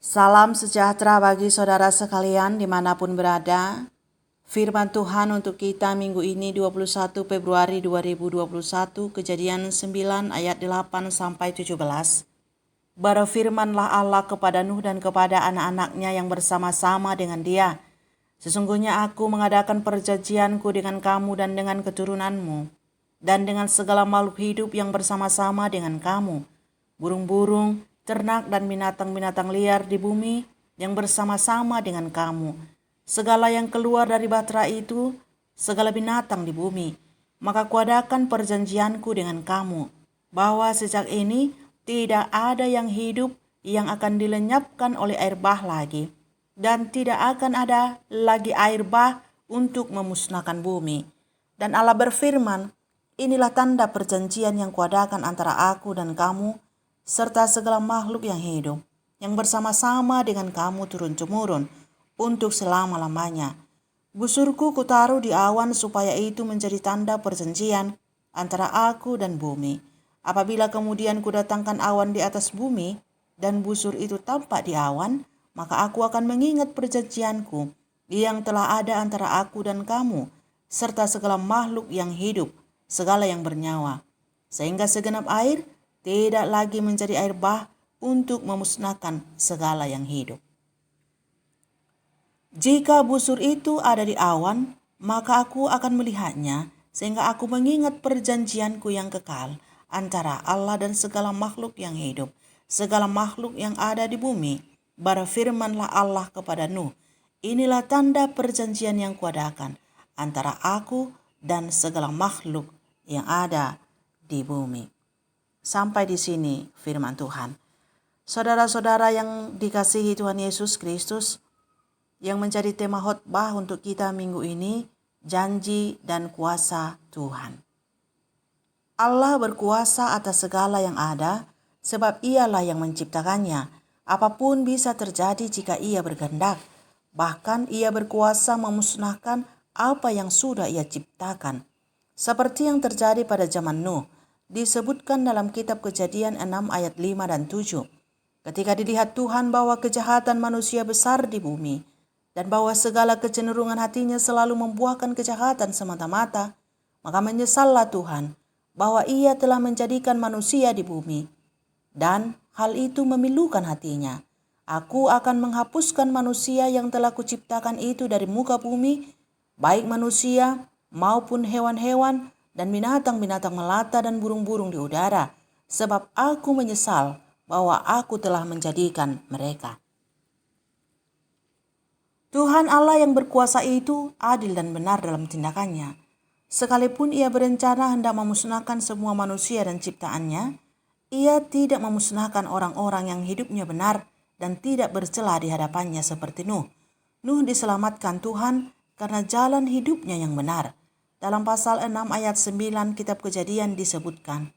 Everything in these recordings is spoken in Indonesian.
Salam sejahtera bagi saudara sekalian dimanapun berada. Firman Tuhan untuk kita minggu ini 21 Februari 2021, Kejadian 9 ayat 8 sampai 17. Berfirmanlah Allah kepada Nuh dan kepada anak-anaknya yang bersama-sama dengan dia. Sesungguhnya aku mengadakan perjanjianku dengan kamu dan dengan keturunanmu, dan dengan segala makhluk hidup yang bersama-sama dengan kamu, burung-burung, ternak dan binatang-binatang liar di bumi yang bersama-sama dengan kamu, segala yang keluar dari bahtera itu, segala binatang di bumi. Maka kuadakan perjanjianku dengan kamu, bahwa sejak ini tidak ada yang hidup yang akan dilenyapkan oleh air bah lagi, dan tidak akan ada lagi air bah untuk memusnahkan bumi. Dan Allah berfirman, inilah tanda perjanjian yang kuadakan antara aku dan kamu, serta segala makhluk yang hidup, yang bersama-sama dengan kamu turun-temurun, untuk selama-lamanya. Busurku kutaruh di awan supaya itu menjadi tanda perjanjian antara aku dan bumi. Apabila kemudian kudatangkan awan di atas bumi, dan busur itu tampak di awan, maka aku akan mengingat perjanjianku yang telah ada antara aku dan kamu, serta segala makhluk yang hidup, segala yang bernyawa. Sehingga segenap air tidak lagi menjadi air bah untuk memusnahkan segala yang hidup. Jika busur itu ada di awan, maka aku akan melihatnya, sehingga aku mengingat perjanjianku yang kekal antara Allah dan segala makhluk yang hidup, segala makhluk yang ada di bumi. Berfirmanlah Allah kepada Nuh, inilah tanda perjanjian yang kuadakan antara aku dan segala makhluk yang ada di bumi. Sampai di sini firman Tuhan. Saudara-saudara yang dikasihi Tuhan Yesus Kristus, yang menjadi tema khotbah untuk kita minggu ini, janji dan kuasa Tuhan. Allah berkuasa atas segala yang ada, sebab Ialah yang menciptakannya. Apapun bisa terjadi jika Ia berkehendak. Bahkan Ia berkuasa memusnahkan apa yang sudah Ia ciptakan. Seperti yang terjadi pada zaman Nuh, disebutkan dalam kitab Kejadian 6 ayat 5 dan 7. Ketika dilihat Tuhan bahwa kejahatan manusia besar di bumi, dan bahwa segala kecenderungan hatinya selalu membuahkan kejahatan semata-mata, maka menyesallah Tuhan bahwa Ia telah menjadikan manusia di bumi, dan hal itu memilukan hatinya. Aku akan menghapuskan manusia yang telah kuciptakan itu dari muka bumi, baik manusia maupun hewan-hewan dan binatang-binatang melata dan burung-burung di udara, sebab aku menyesal bahwa aku telah menjadikan mereka. Tuhan Allah yang berkuasa itu adil dan benar dalam tindakannya. Sekalipun Ia berencana hendak memusnahkan semua manusia dan ciptaannya, Ia tidak memusnahkan orang-orang yang hidupnya benar dan tidak bercela di hadapannya seperti Nuh. Nuh diselamatkan Tuhan karena jalan hidupnya yang benar. Dalam pasal 6 ayat 9 kitab Kejadian disebutkan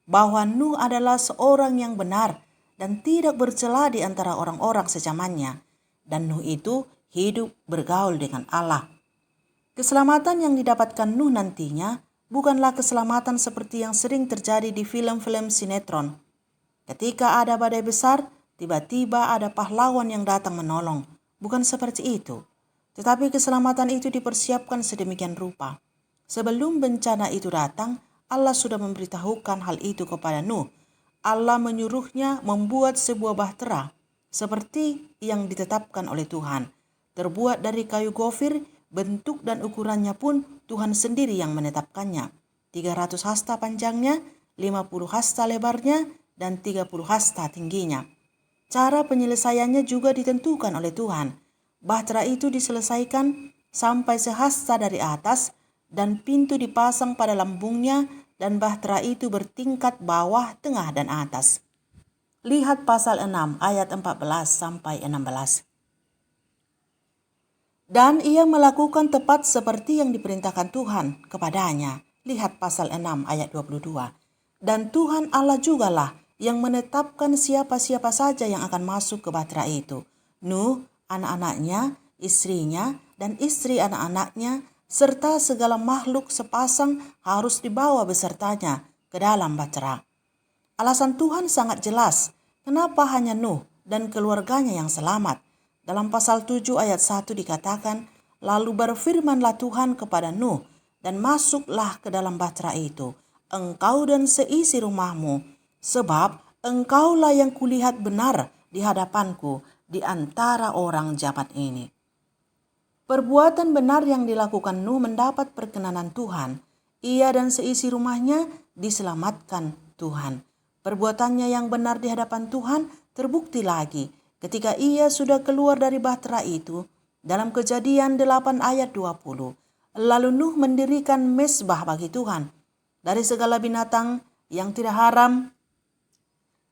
bahwa Nuh adalah seorang yang benar dan tidak bercela di antara orang-orang sezamannya. Dan Nuh itu hidup bergaul dengan Allah. Keselamatan yang didapatkan Nuh nantinya bukanlah keselamatan seperti yang sering terjadi di film-film sinetron. Ketika ada badai besar, tiba-tiba ada pahlawan yang datang menolong. Bukan seperti itu. Tetapi keselamatan itu dipersiapkan sedemikian rupa. Sebelum bencana itu datang, Allah sudah memberitahukan hal itu kepada Nuh. Allah menyuruhnya membuat sebuah bahtera seperti yang ditetapkan oleh Tuhan. Terbuat dari kayu gofir, bentuk dan ukurannya pun Tuhan sendiri yang menetapkannya. 300 hasta panjangnya, 50 hasta lebarnya, dan 30 hasta tingginya. Cara penyelesaiannya juga ditentukan oleh Tuhan. Bahtera itu diselesaikan sampai sehasta dari atas, dan pintu dipasang pada lambungnya, dan bahtera itu bertingkat bawah, tengah, dan atas. Lihat pasal 6 ayat 14 sampai 16. Dan ia melakukan tepat seperti yang diperintahkan Tuhan kepadanya. Lihat pasal 6 ayat 22. Dan Tuhan Allah jugalah yang menetapkan siapa-siapa saja yang akan masuk ke bahtera itu. Nuh, anak-anaknya, istrinya, dan istri anak-anaknya, serta segala makhluk sepasang harus dibawa besertanya ke dalam bahtera. Alasan Tuhan sangat jelas, kenapa hanya Nuh dan keluarganya yang selamat. Dalam pasal 7 ayat 1 dikatakan, lalu berfirmanlah Tuhan kepada Nuh, dan masuklah ke dalam bahtera itu, engkau dan seisi rumahmu, sebab engkaulah yang kulihat benar di hadapanku di antara orang jahat ini. Perbuatan benar yang dilakukan Nuh mendapat perkenanan Tuhan. Ia dan seisi rumahnya diselamatkan Tuhan. Perbuatannya yang benar di hadapan Tuhan terbukti lagi ketika ia sudah keluar dari bahtera itu dalam Kejadian 8 ayat 20. Lalu Nuh mendirikan mezbah bagi Tuhan. Dari segala binatang yang tidak haram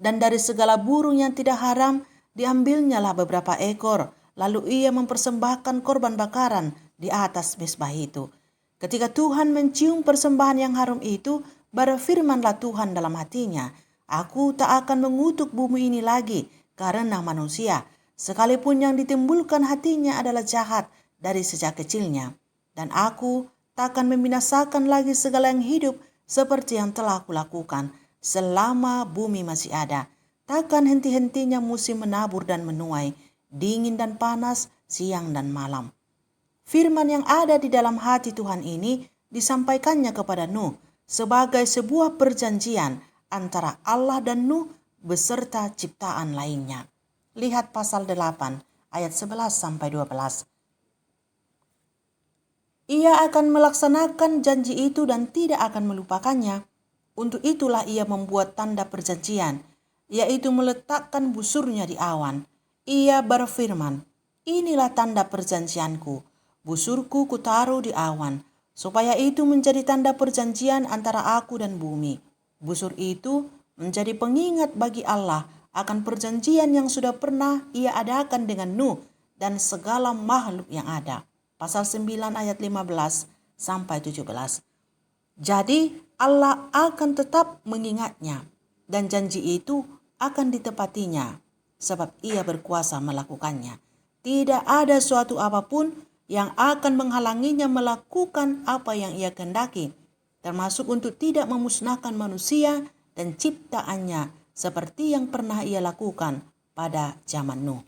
dan dari segala burung yang tidak haram diambilnyalah beberapa ekor. Lalu ia mempersembahkan korban bakaran di atas mezbah itu. Ketika Tuhan mencium persembahan yang harum itu, berfirmanlah Tuhan dalam hatinya, aku tak akan mengutuk bumi ini lagi karena manusia, sekalipun yang ditimbulkan hatinya adalah jahat dari sejak kecilnya. Dan aku tak akan membinasakan lagi segala yang hidup seperti yang telah kulakukan selama bumi masih ada. Takkan henti-hentinya musim menabur dan menuai, dingin dan panas, siang dan malam. Firman yang ada di dalam hati Tuhan ini disampaikannya kepada Nuh sebagai sebuah perjanjian antara Allah dan Nuh beserta ciptaan lainnya. Lihat pasal 8 ayat 11 sampai 12. Ia akan melaksanakan janji itu dan tidak akan melupakannya. Untuk itulah ia membuat tanda perjanjian, yaitu meletakkan busurnya di awan. Ia berfirman, inilah tanda perjanjianku, busurku kutaruh di awan, supaya itu menjadi tanda perjanjian antara aku dan bumi. Busur itu menjadi pengingat bagi Allah akan perjanjian yang sudah pernah ia adakan dengan Nuh dan segala makhluk yang ada. Pasal 9 ayat 15 sampai 17. Jadi Allah akan tetap mengingatnya dan janji itu akan ditepatinya sebab ia berkuasa melakukannya. Tidak ada suatu apapun yang akan menghalanginya melakukan apa yang ia kehendaki, termasuk untuk tidak memusnahkan manusia dan ciptaannya seperti yang pernah ia lakukan pada zaman Nuh.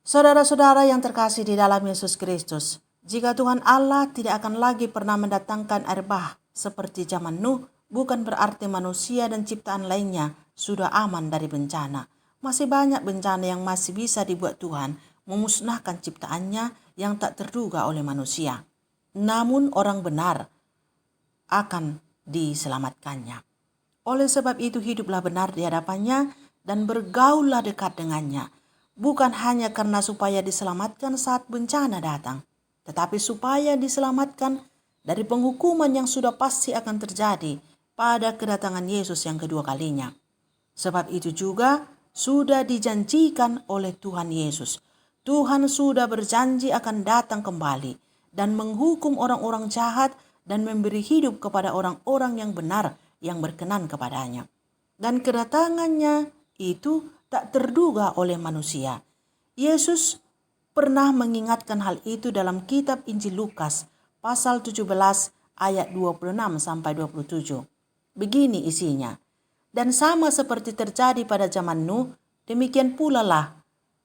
Saudara-saudara yang terkasih di dalam Yesus Kristus, jika Tuhan Allah tidak akan lagi pernah mendatangkan air bah seperti zaman Nuh, bukan berarti manusia dan ciptaan lainnya sudah aman dari bencana. Masih banyak bencana yang masih bisa dibuat Tuhan memusnahkan ciptaannya yang tak terduga oleh manusia. Namun orang benar akan diselamatkannya. Oleh sebab itu hiduplah benar di hadapannya dan bergaullah dekat dengannya. Bukan hanya karena supaya diselamatkan saat bencana datang, tetapi supaya diselamatkan dari penghukuman yang sudah pasti akan terjadi pada kedatangan Yesus yang kedua kalinya. Sebab itu juga sudah dijanjikan oleh Tuhan Yesus. Tuhan sudah berjanji akan datang kembali dan menghukum orang-orang jahat dan memberi hidup kepada orang-orang yang benar yang berkenan kepadanya. Dan kedatangannya itu tak terduga oleh manusia. Yesus pernah mengingatkan hal itu dalam kitab Injil Lukas pasal 17 ayat 26 sampai 27. Begini isinya. Dan sama seperti terjadi pada zaman Nuh, demikian pula lah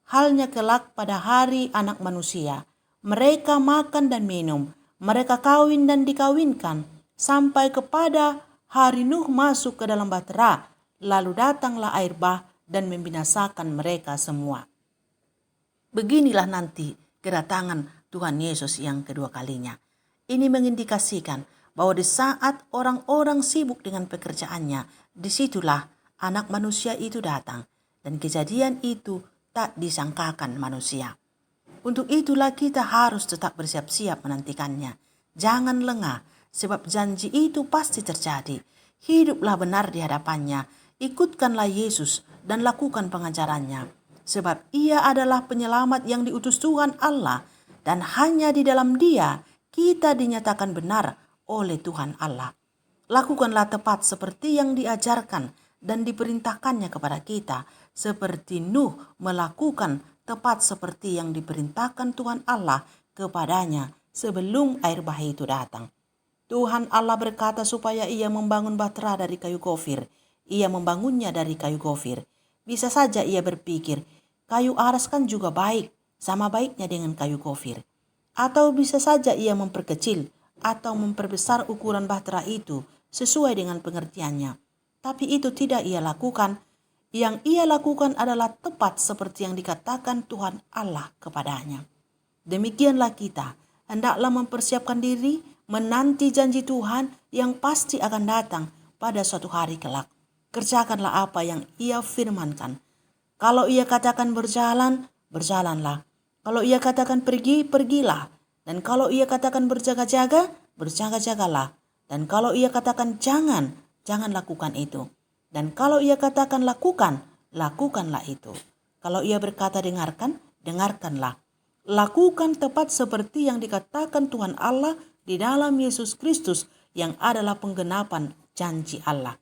halnya kelak pada hari Anak Manusia. Mereka makan dan minum, mereka kawin dan dikawinkan, sampai kepada hari Nuh masuk ke dalam bahtera, lalu datanglah air bah dan membinasakan mereka semua. Beginilah nanti kedatangan Tuhan Yesus yang kedua kalinya. Ini mengindikasikan bahwa di saat orang-orang sibuk dengan pekerjaannya, disitulah Anak Manusia itu datang. Dan kejadian itu tak disangkakan manusia. Untuk itulah kita harus tetap bersiap-siap menantikannya. Jangan lengah, sebab janji itu pasti terjadi. Hiduplah benar di hadapannya. Ikutkanlah Yesus dan lakukan pengajarannya. Sebab ia adalah penyelamat yang diutus Tuhan Allah. Dan hanya di dalam dia kita dinyatakan benar oleh Tuhan Allah. Lakukanlah tepat seperti yang diajarkan dan diperintahkannya kepada kita. Seperti Nuh melakukan tepat seperti yang diperintahkan Tuhan Allah kepadanya sebelum air bah itu datang. Tuhan Allah berkata supaya ia membangun bahtera dari kayu gofir. ia membangunnya dari kayu gofir. Bisa saja ia berpikir, kayu aras kan juga baik, sama baiknya dengan kayu gofir. Atau bisa saja ia memperkecil atau memperbesar ukuran bahtera itu sesuai dengan pengertiannya. Tapi itu tidak ia lakukan. Yang ia lakukan adalah tepat seperti yang dikatakan Tuhan Allah kepadanya. Demikianlah kita, hendaklah mempersiapkan diri menanti janji Tuhan yang pasti akan datang pada suatu hari kelak. Kerjakanlah apa yang ia firmankan. Kalau ia katakan berjalan, berjalanlah. Kalau ia katakan pergi, pergilah. Dan kalau ia katakan berjaga-jaga, berjaga-jagalah. Dan kalau ia katakan jangan, jangan lakukan itu. Dan kalau ia katakan lakukan, lakukanlah itu. Kalau ia berkata dengarkan, dengarkanlah. Lakukan tepat seperti yang dikatakan Tuhan Allah di dalam Yesus Kristus yang adalah penggenapan janji Allah.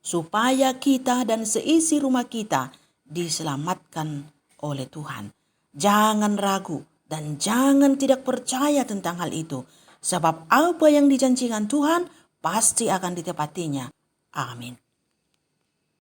Supaya kita dan seisi rumah kita diselamatkan oleh Tuhan. Jangan ragu dan jangan tidak percaya tentang hal itu. Sebab apa yang dijanjikan Tuhan pasti akan ditepatinya. Amin.